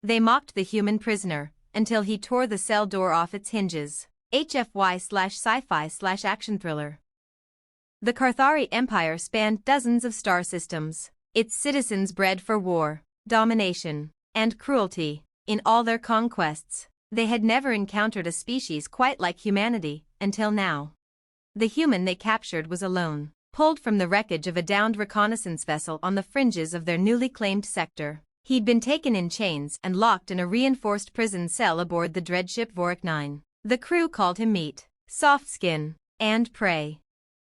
They mocked the human prisoner until he tore the cell door off its hinges. HFY/sci-fi/action thriller. The Carthari Empire spanned dozens of star systems, its citizens bred for war, domination, and cruelty. In all their conquests, they had never encountered a species quite like humanity, until now. The human they captured was alone, pulled from the wreckage of a downed reconnaissance vessel on the fringes of their newly claimed sector. He'd been taken in chains and locked in a reinforced prison cell aboard the dreadship Vorik 9. The crew called him meat, soft skin, and prey.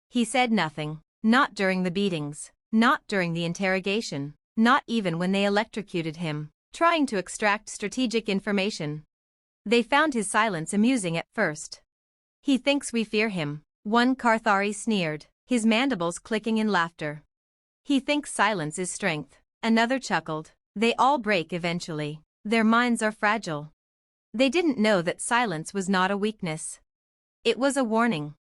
He said nothing, not during the beatings, not during the interrogation, not even when they electrocuted him, trying to extract strategic information. They found his silence amusing at first. "He thinks we fear him," one Carthari sneered, his mandibles clicking in laughter. "He thinks silence is strength," another chuckled. "They all break eventually. Their minds are fragile." They didn't know that silence was not a weakness. It was a warning.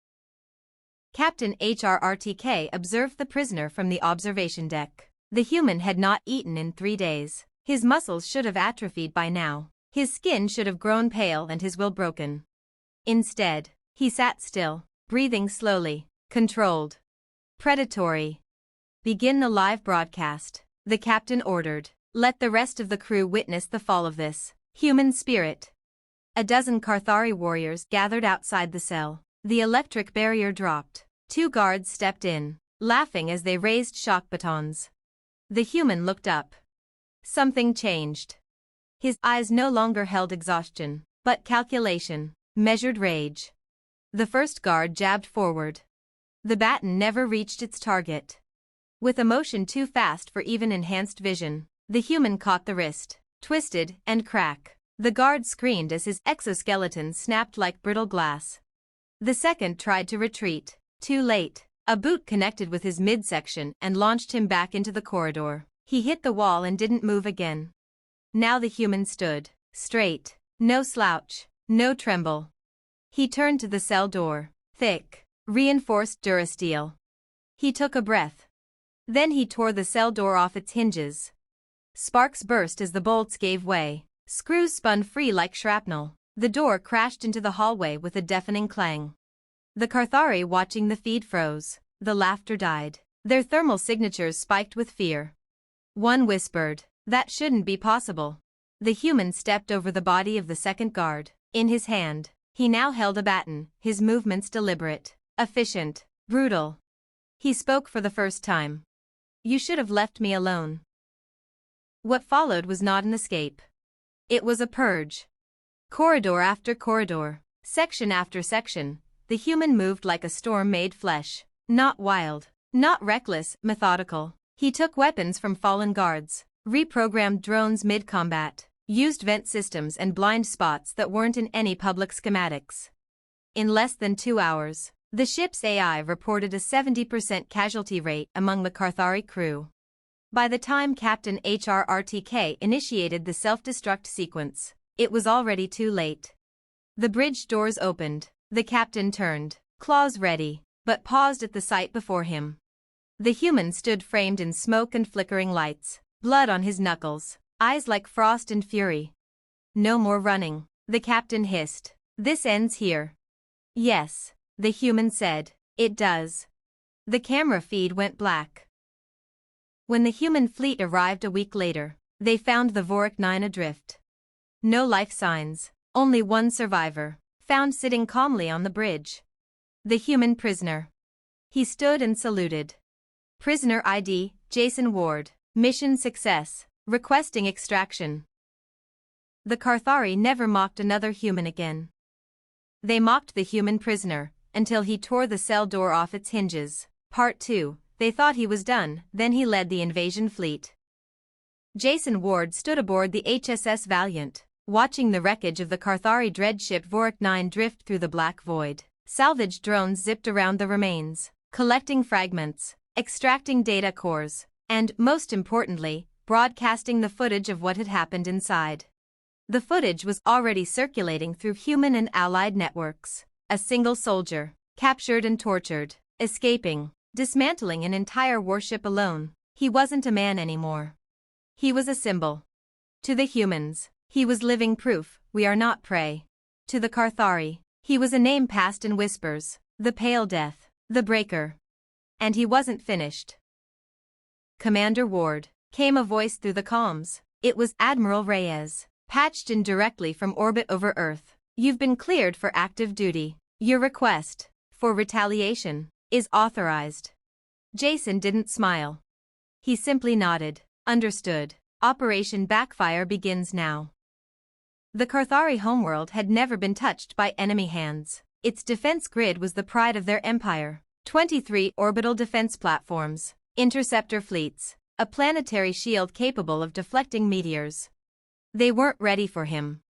Captain HRRTK observed the prisoner from the observation deck. The human had not eaten in 3 days. His muscles should have atrophied by now. His skin should have grown pale and his will broken. Instead, he sat still, breathing slowly, controlled, predatory. "Begin the live broadcast," the captain ordered. "Let the rest of the crew witness the fall of this human spirit." A dozen Carthari warriors gathered outside the cell. The electric barrier dropped. 2 guards stepped in, laughing as they raised shock batons. The human looked up. Something changed. His eyes no longer held exhaustion, but calculation, measured rage. The first guard jabbed forward. The baton never reached its target. With a motion too fast for even enhanced vision, the human caught the wrist, twisted, and crack. The guard screamed as his exoskeleton snapped like brittle glass. The second tried to retreat. Too late. A boot connected with his midsection and launched him back into the corridor. He hit the wall and didn't move again. Now the human stood, straight, no slouch, no tremble. He turned to the cell door, thick, reinforced durasteel. He took a breath. Then he tore the cell door off its hinges. Sparks burst as the bolts gave way. Screws spun free like shrapnel. The door crashed into the hallway with a deafening clang. The Carthari watching the feed froze. The laughter died. Their thermal signatures spiked with fear. One whispered, "That shouldn't be possible." The human stepped over the body of the second guard. In his hand, he now held a baton, his movements deliberate, efficient, brutal. He spoke for the first time. "You should have left me alone." What followed was not an escape. It was a purge. Corridor after corridor, section after section, the human moved like a storm-made flesh. Not wild, not reckless, methodical. He took weapons from fallen guards, reprogrammed drones mid-combat, used vent systems and blind spots that weren't in any public schematics. In less than 2 hours, the ship's AI reported a 70% casualty rate among the Carthari crew. By the time Captain HRRTK initiated the self-destruct sequence, it was already too late. The bridge doors opened. The captain turned, claws ready, but paused at the sight before him. The human stood framed in smoke and flickering lights, blood on his knuckles, eyes like frost and fury. "No more running," the captain hissed. "This ends here." "Yes," the human said, "it does." The camera feed went black. When the human fleet arrived a week later, they found the Vorik 9 adrift. No life signs, only one survivor, found sitting calmly on the bridge. The human prisoner. He stood and saluted. "Prisoner ID, Jason Ward, mission success, requesting extraction." The Carthari never mocked another human again. They mocked the human prisoner, until he tore the cell door off its hinges. Part 2. They thought he was done, then he led the invasion fleet. Jason Ward stood aboard the HSS Valiant, watching the wreckage of the Carthari dreadship Vorik 9 drift through the black void. Salvage drones zipped around the remains, collecting fragments, extracting data cores, and, most importantly, broadcasting the footage of what had happened inside. The footage was already circulating through human and allied networks. A single soldier, captured and tortured, escaping, dismantling an entire warship alone. He wasn't a man anymore. He was a symbol. To the humans, He was living proof, we are not prey. To the Carthari, he was a name passed in whispers, the Pale Death, the Breaker. And he wasn't finished. Commander Ward, came a voice through the comms. It was Admiral Reyes, patched in directly from orbit over Earth. You've been cleared for active duty. Your request, for retaliation, is authorized. Jason didn't smile. He simply nodded. Understood. Operation Backfire begins now. The Carthari homeworld had never been touched by enemy hands. Its defense grid was the pride of their empire. 23 orbital defense platforms, interceptor fleets, a planetary shield capable of deflecting meteors. They weren't ready for him.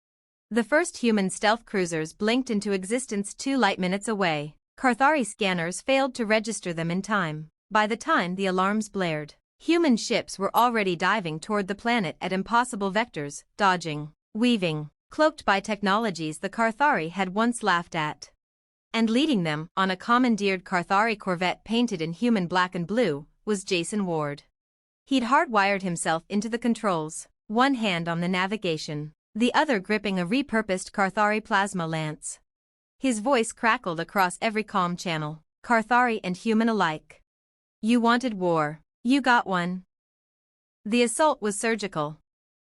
The first human stealth cruisers blinked into existence 2 light minutes away. Carthari scanners failed to register them in time. By the time the alarms blared, human ships were already diving toward the planet at impossible vectors, dodging, weaving, cloaked by technologies the Carthari had once laughed at. And leading them, on a commandeered Carthari corvette painted in human black and blue, was Jason Ward. He'd hardwired himself into the controls, one hand on the navigation, the other gripping a repurposed Carthari plasma lance. His voice crackled across every comm channel, Carthari and human alike. You wanted war. You got one. The assault was surgical.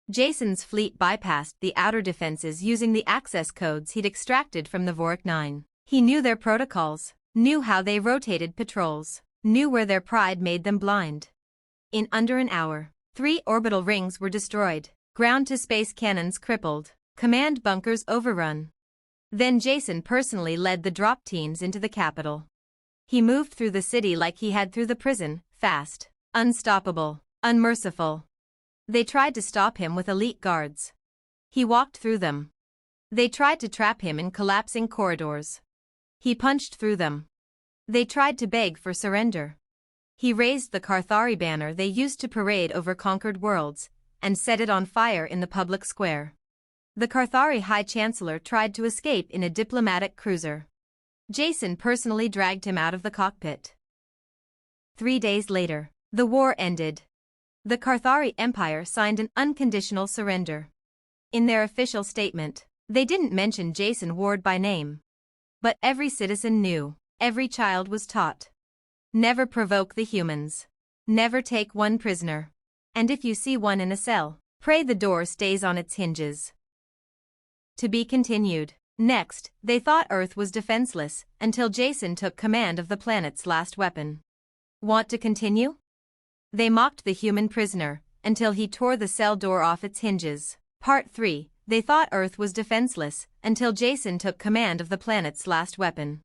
Jason's fleet bypassed the outer defenses using the access codes he'd extracted from the Vorik 9. He knew their protocols, knew how they rotated patrols, knew where their pride made them blind. In under an hour, 3 orbital rings were destroyed, ground-to-space cannons crippled, command bunkers overrun. Then Jason personally led the drop teams into the capital. He moved through the city like he had through the prison, fast, unstoppable, unmerciful. They tried to stop him with elite guards. He walked through them. They tried to trap him in collapsing corridors. He punched through them. They tried to beg for surrender. He raised the Carthari banner they used to parade over conquered worlds, and set it on fire in the public square. The Carthari High Chancellor tried to escape in a diplomatic cruiser. Jason personally dragged him out of the cockpit. 3 days later, the war ended. The Carthari Empire signed an unconditional surrender. In their official statement, they didn't mention Jason Ward by name. But every citizen knew, every child was taught. Never provoke the humans. Never take one prisoner. And if you see one in a cell, pray the door stays on its hinges. To be continued. Next, they thought Earth was defenseless, until Jason took command of the planet's last weapon. Want to continue? They mocked the human prisoner, until he tore the cell door off its hinges. Part 3. They thought Earth was defenseless, until Jason took command of the planet's last weapon.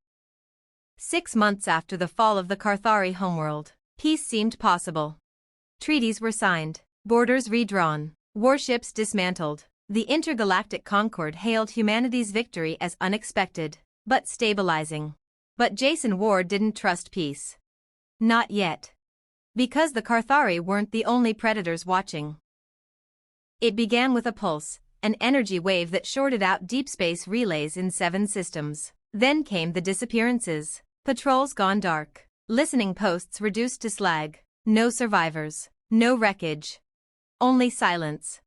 6 months after the fall of the Carthari homeworld, peace seemed possible. Treaties were signed, borders redrawn, warships dismantled. The intergalactic Concord hailed humanity's victory as unexpected, but stabilizing. But Jason Ward didn't trust peace. Not yet. Because the Carthari weren't the only predators watching. It began with a pulse, an energy wave that shorted out deep space relays in 7 systems. Then came the disappearances, patrols gone dark, listening posts reduced to slag, no survivors, no wreckage. Only silence.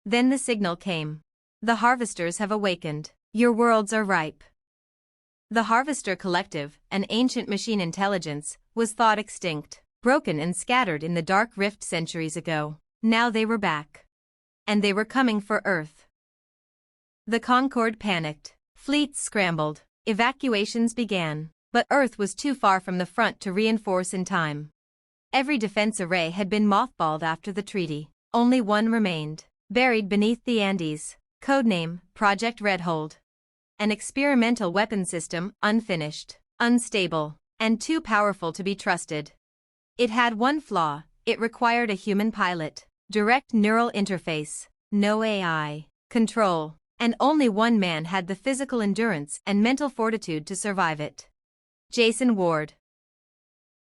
Then the signal came. The harvesters have awakened. Your worlds are ripe. The Harvester Collective, an ancient machine intelligence, was thought extinct, broken and scattered in the dark rift centuries ago. Now they were back. And they were coming for Earth. The Concord panicked. Fleets scrambled. Evacuations began. But Earth was too far from the front to reinforce in time. Every defense array had been mothballed after the treaty. Only one remained. Buried beneath the Andes, codename Project Redhold. An experimental weapon system, unfinished, unstable, and too powerful to be trusted. It had one flaw: it required a human pilot, direct neural interface, no AI, control, and only one man had the physical endurance and mental fortitude to survive it. Jason Ward.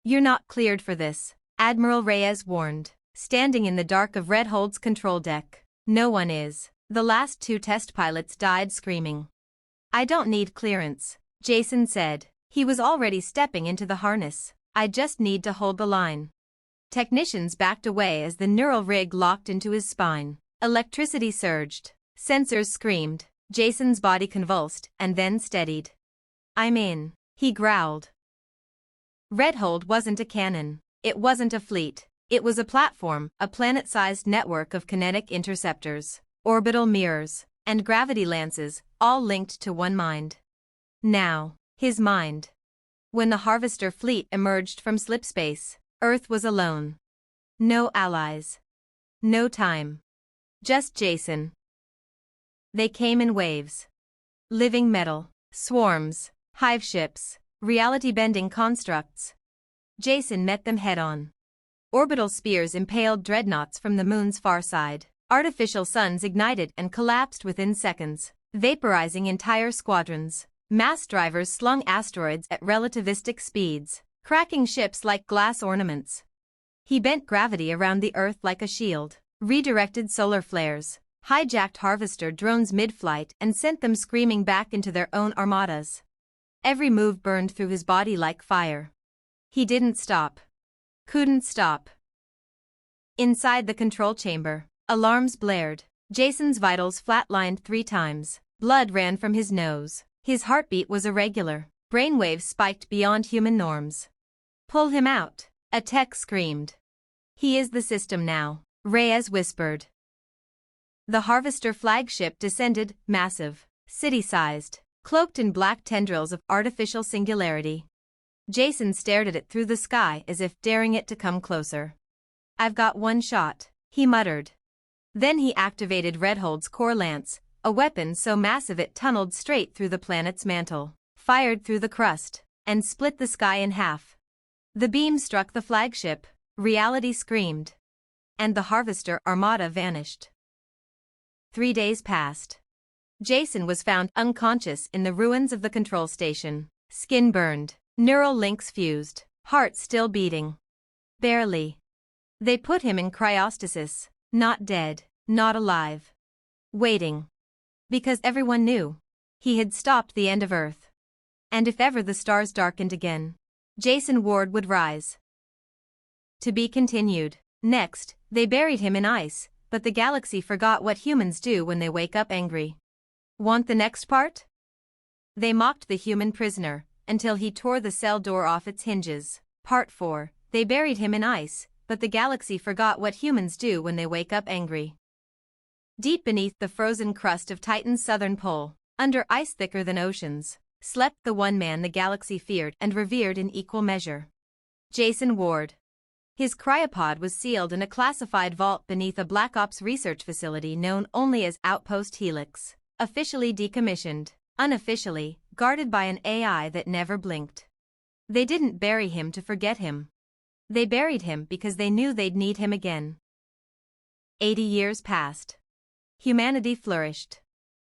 You're not cleared for this, Admiral Reyes warned, standing in the dark of Redhold's control deck. No one is. The last 2 test pilots died screaming. I don't need clearance, Jason said. He was already stepping into the harness. I just need to hold the line. Technicians backed away as the neural rig locked into his spine. Electricity surged. Sensors screamed. Jason's body convulsed and then steadied. "I'm in," he growled. Redhold wasn't a cannon. It wasn't a fleet. It was a platform, a planet-sized network of kinetic interceptors, orbital mirrors, and gravity lances, all linked to one mind. Now, his mind. When the Harvester fleet emerged from slipspace, Earth was alone. No allies. No time. Just Jason. They came in waves. Living metal, swarms, hive ships, reality-bending constructs. Jason met them head-on. Orbital spears impaled dreadnoughts from the moon's far side. Artificial suns ignited and collapsed within seconds, vaporizing entire squadrons. Mass drivers slung asteroids at relativistic speeds, cracking ships like glass ornaments. He bent gravity around the Earth like a shield, redirected solar flares, hijacked Harvester drones mid-flight and sent them screaming back into their own armadas. Every move burned through his body like fire. He didn't stop. Couldn't stop. Inside the control chamber, alarms blared. Jason's vitals flatlined 3 times. Blood ran from his nose. His heartbeat was irregular. Brainwaves spiked beyond human norms. "Pull him out," a tech screamed. "He is the system now," Reyes whispered. The Harvester flagship descended, massive, city-sized, cloaked in black tendrils of artificial singularity. Jason stared at it through the sky as if daring it to come closer. "I've got one shot," he muttered. Then he activated Redhold's core lance, a weapon so massive it tunneled straight through the planet's mantle, fired through the crust, and split the sky in half. The beam struck the flagship, reality screamed. And the Harvester armada vanished. 3 days passed. Jason was found unconscious in the ruins of the control station, skin burned, neural links fused, heart still beating. Barely. They put him in cryostasis, not dead, not alive. Waiting. Because everyone knew. He had stopped the end of Earth. And if ever the stars darkened again, Jason Ward would rise. To be continued. Next, they buried him in ice, but the galaxy forgot what humans do when they wake up angry. Want the next part? They mocked the human prisoner, until he tore the cell door off its hinges. Part 4, they buried him in ice, but the galaxy forgot what humans do when they wake up angry. Deep beneath the frozen crust of Titan's southern pole, under ice thicker than oceans, slept the one man the galaxy feared and revered in equal measure. Jason Ward. His cryopod was sealed in a classified vault beneath a Black Ops research facility known only as Outpost Helix, officially decommissioned, unofficially, guarded by an AI that never blinked. They didn't bury him to forget him. They buried him because they knew they'd need him again. 80 years passed. Humanity flourished.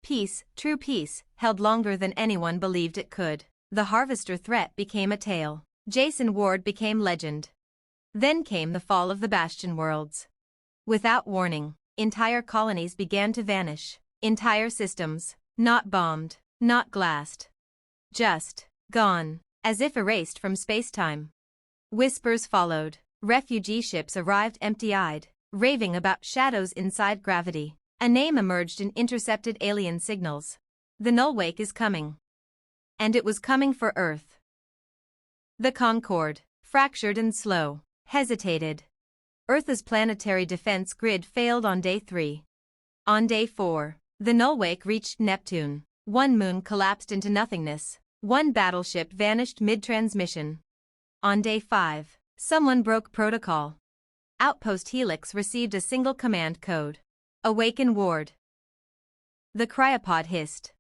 Peace, true peace, held longer than anyone believed it could. The Harvester threat became a tale. Jason Ward became legend. Then came the fall of the Bastion worlds. Without warning, entire colonies began to vanish. Entire systems, not bombed, not glassed. Just gone, as if erased from space-time. Whispers followed. Refugee ships arrived empty-eyed, raving about shadows inside gravity. A name emerged in intercepted alien signals. The Nullwake is coming. And it was coming for Earth. The Concorde, fractured and slow, hesitated. Earth's planetary defense grid failed on day 3. On day 4, the Nullwake reached Neptune. One moon collapsed into nothingness. One battleship vanished mid-transmission. On day 5, someone broke protocol. Outpost Helix received a single command code. Awaken Ward. The cryopod hissed.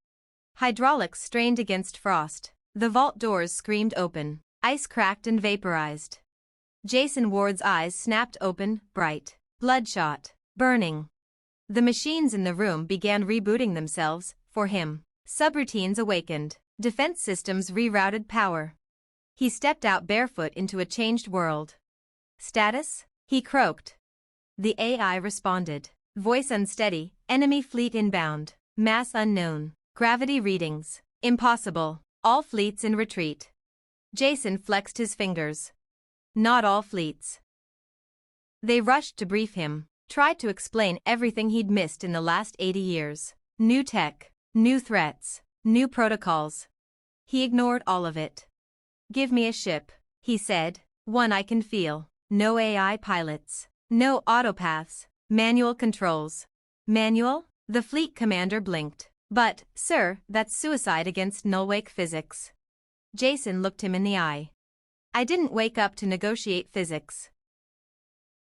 Hydraulics strained against frost. The vault doors screamed open. Ice cracked and vaporized. Jason Ward's eyes snapped open, bright, bloodshot, burning. The machines in the room began rebooting themselves, for him. Subroutines awakened. Defense systems rerouted power. He stepped out barefoot into a changed world. Status? He croaked. The AI responded. Voice unsteady, enemy fleet inbound, mass unknown, gravity readings, impossible, all fleets in retreat. Jason flexed his fingers. Not all fleets. They rushed to brief him. Tried to explain everything he'd missed in the last 80 years. New tech, new threats, new protocols. He ignored all of it. "Give me a ship," he said, "one I can feel. No AI pilots. No autopaths. Manual controls." "Manual?" The fleet commander blinked. "But, sir, that's suicide against null-wake physics." Jason looked him in the eye. "I didn't wake up to negotiate physics."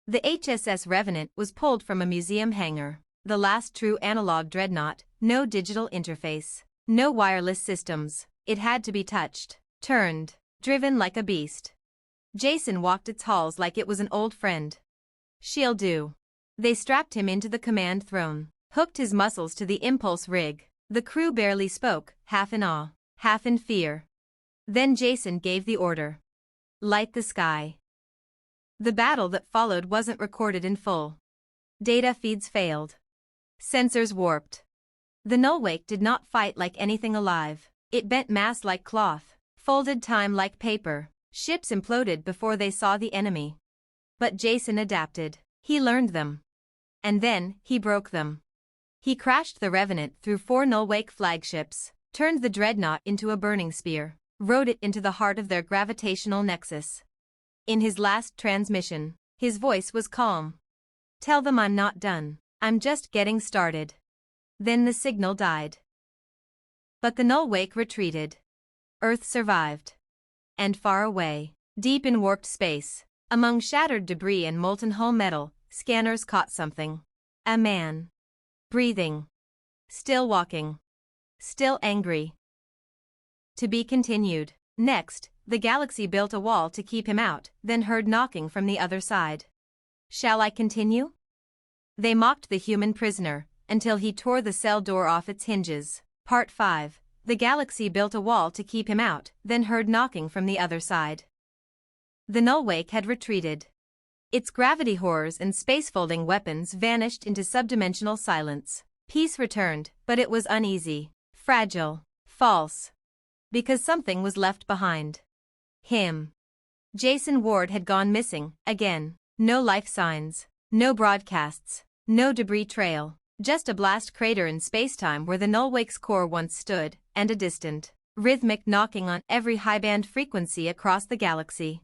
The HSS Revenant was pulled from a museum hangar, the last true analog dreadnought, no digital interface, no wireless systems. It had to be touched, turned, driven like a beast. Jason walked its halls like it was an old friend. "She'll do." They strapped him into the command throne, hooked his muscles to the impulse rig. The crew barely spoke, half in awe, half in fear. Then Jason gave the order. "Light the sky." The battle that followed wasn't recorded in full. Data feeds failed. Sensors warped. The nullwake did not fight like anything alive. It bent mass like cloth, folded time like paper. Ships imploded before they saw the enemy. But Jason adapted. He learned them. And then, he broke them. He crashed the Revenant through 4 nullwake flagships, turned the dreadnought into a burning spear, rode it into the heart of their gravitational nexus. In his last transmission, his voice was calm. "Tell them I'm not done. I'm just getting started." Then the signal died. But the nullwake retreated. Earth survived. And far away, deep in warped space, among shattered debris and molten hull metal, scanners caught something. A man. Breathing. Still walking. Still angry. To be continued. Next, the galaxy built a wall to keep him out, then heard knocking from the other side. "Shall I continue?" They mocked the human prisoner, until he tore the cell door off its hinges. Part 5. The galaxy built a wall to keep him out, then heard knocking from the other side. The nullwake had retreated. Its gravity horrors and space-folding weapons vanished into subdimensional silence. Peace returned, but it was uneasy, fragile, false. Because something was left behind. Him. Jason Ward had gone missing, again. No life signs, no broadcasts, no debris trail, just a blast crater in spacetime where the nullwake's core once stood, and a distant, rhythmic knocking on every high-band frequency across the galaxy.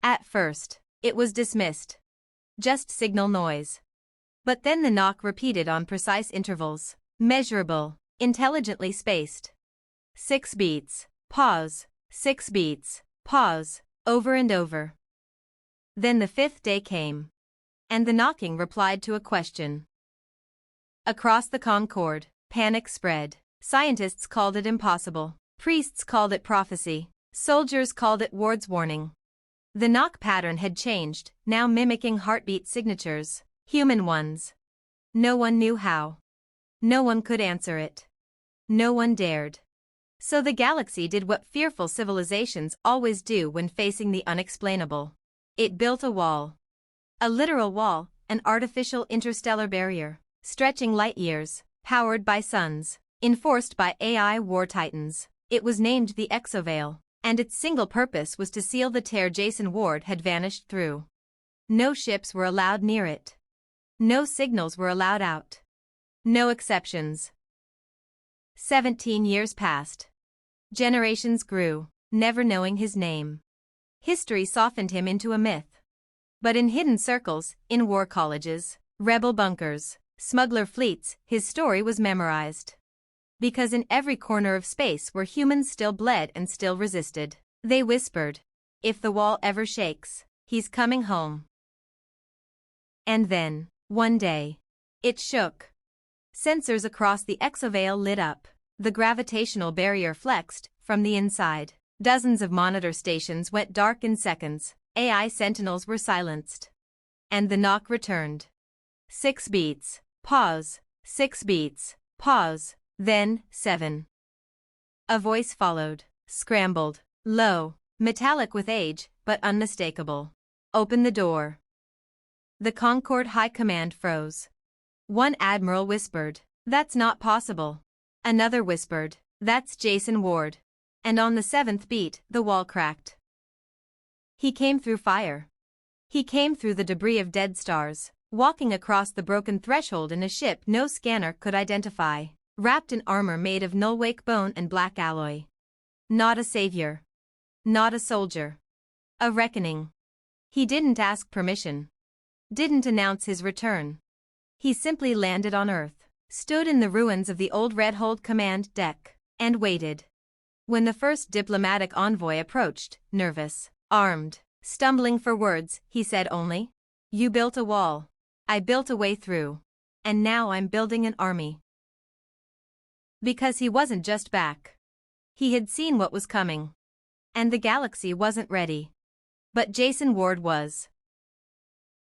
At first, it was dismissed. Just signal noise. But then the knock repeated on precise intervals, measurable, intelligently spaced. 6 beats, pause, 6 beats, pause, over and over. Then the 5th day came. And the knocking replied to a question. Across the Concord, panic spread. Scientists called it impossible. Priests called it prophecy. Soldiers called it Ward's warning. The knock pattern had changed, now mimicking heartbeat signatures, human ones. No one knew how. No one could answer it. No one dared. So the galaxy did what fearful civilizations always do when facing the unexplainable. It built a wall. A literal wall, an artificial interstellar barrier, stretching light years, powered by suns, enforced by AI war titans. It was named the Exoveil, and its single purpose was to seal the tear Jason Ward had vanished through. No ships were allowed near it. No signals were allowed out. No exceptions. 17 years passed. Generations grew, never knowing his name. History softened him into a myth. But in hidden circles, in war colleges, rebel bunkers, smuggler fleets, his story was memorized. Because in every corner of space where humans still bled and still resisted, they whispered, "If the wall ever shakes, he's coming home." And then, one day, it shook. Sensors across the exoveil lit up. The gravitational barrier flexed, from the inside. Dozens of monitor stations went dark in seconds. AI sentinels were silenced. And the knock returned. 6 beats, pause, 6 beats, pause, then 7. A voice followed, scrambled, low, metallic with age, but unmistakable. "Open the door." The Concord High Command froze. One admiral whispered, "That's not possible." Another whispered, "That's Jason Ward." And on the 7th beat, the wall cracked. He came through fire. He came through the debris of dead stars, walking across the broken threshold in a ship no scanner could identify, wrapped in armor made of nullwake bone and black alloy. Not a savior. Not a soldier. A reckoning. He didn't ask permission. Didn't announce his return. He simply landed on Earth, stood in the ruins of the old Red Hold command deck, and waited. When the first diplomatic envoy approached, nervous, armed, stumbling for words, he said only, "You built a wall. I built a way through. And now I'm building an army." Because he wasn't just back. He had seen what was coming. And the galaxy wasn't ready. But Jason Ward was.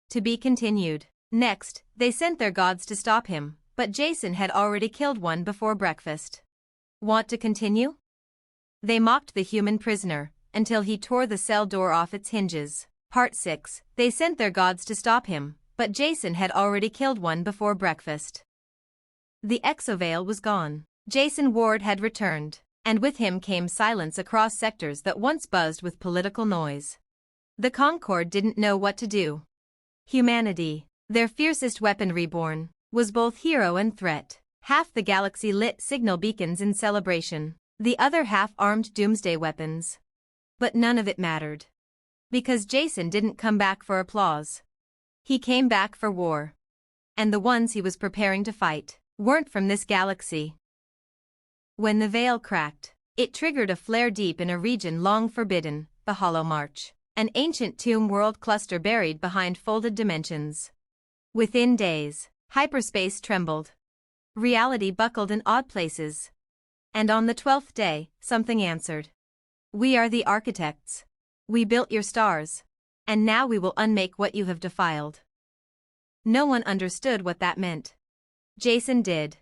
To be continued. Next, they sent their gods to stop him, but Jason had already killed one before breakfast. Want to continue? They mocked the human prisoner, until he tore the cell door off its hinges. Part 6. They sent their gods to stop him, but Jason had already killed one before breakfast. The exoveil was gone. Jason Ward had returned, and with him came silence across sectors that once buzzed with political noise. The Concord didn't know what to do. Humanity, their fiercest weapon reborn, was both hero and threat. Half the galaxy lit signal beacons in celebration, the other half armed doomsday weapons. But none of it mattered. Because Jason didn't come back for applause. He came back for war. And the ones he was preparing to fight weren't from this galaxy. When the veil cracked, it triggered a flare deep in a region long forbidden, the Hollow March, an ancient tomb world cluster buried behind folded dimensions. Within days, hyperspace trembled. Reality buckled in odd places. And on the 12th day, something answered. "We are the architects. We built your stars. And now we will unmake what you have defiled." No one understood what that meant. Jason did.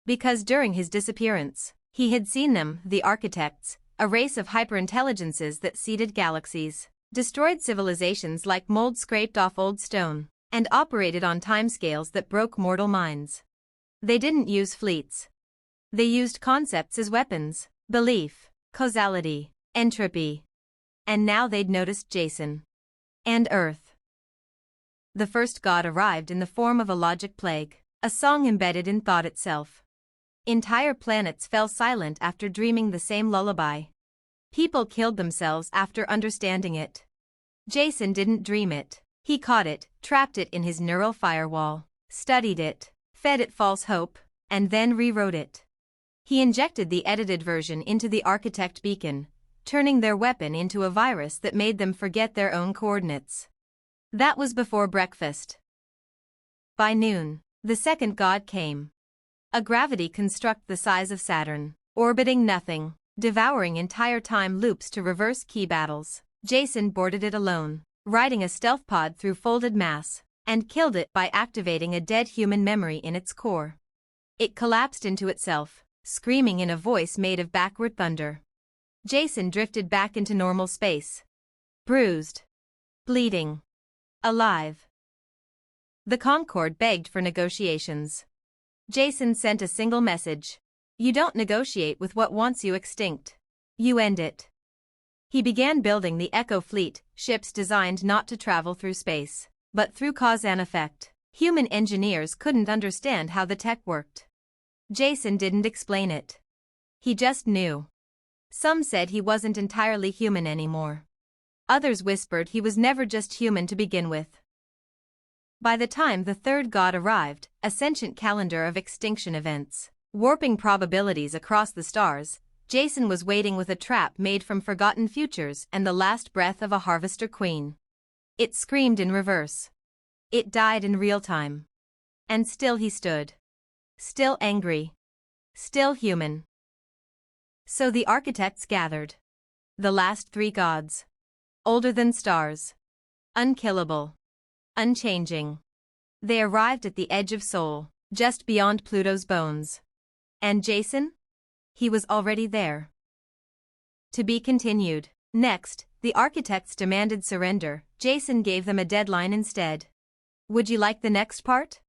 Because during his disappearance, he had seen them, the architects, a race of hyperintelligences that seeded galaxies, destroyed civilizations like mold scraped off old stone, and operated on timescales that broke mortal minds. They didn't use fleets. They used concepts as weapons: belief, causality, entropy. And now they'd noticed Jason. And Earth. The first god arrived in the form of a logic plague, a song embedded in thought itself. Entire planets fell silent after dreaming the same lullaby. People killed themselves after understanding it. Jason didn't dream it. He caught it, trapped it in his neural firewall, studied it, fed it false hope, and then rewrote it. He injected the edited version into the architect beacon, turning their weapon into a virus that made them forget their own coordinates. That was before breakfast. By noon, the second god came. A gravity construct the size of Saturn, orbiting nothing, devouring entire time loops to reverse key battles. Jason boarded it alone, riding a stealth pod through folded mass, and killed it by activating a dead human memory in its core. It collapsed into itself, screaming in a voice made of backward thunder. Jason drifted back into normal space. Bruised. Bleeding. Alive. The Concord begged for negotiations. Jason sent a single message. You don't negotiate with what wants you extinct. You end it. He began building the Echo fleet, ships designed not to travel through space, but through cause and effect. Human engineers couldn't understand how the tech worked. Jason didn't explain it. He just knew. Some said he wasn't entirely human anymore. Others whispered he was never just human to begin with. By the time the third god arrived, a sentient calendar of extinction events, warping probabilities across the stars, Jason was waiting with a trap made from forgotten futures and the last breath of a harvester queen. It screamed in reverse. It died in real time. And still he stood. Still angry. Still human. So the architects gathered. The last three gods. Older than stars. Unkillable. Unchanging. They arrived at the edge of Sol, just beyond Pluto's bones. And Jason? He was already there. To be continued. Next, the architects demanded surrender. Jason gave them a deadline instead. Would you like the next part?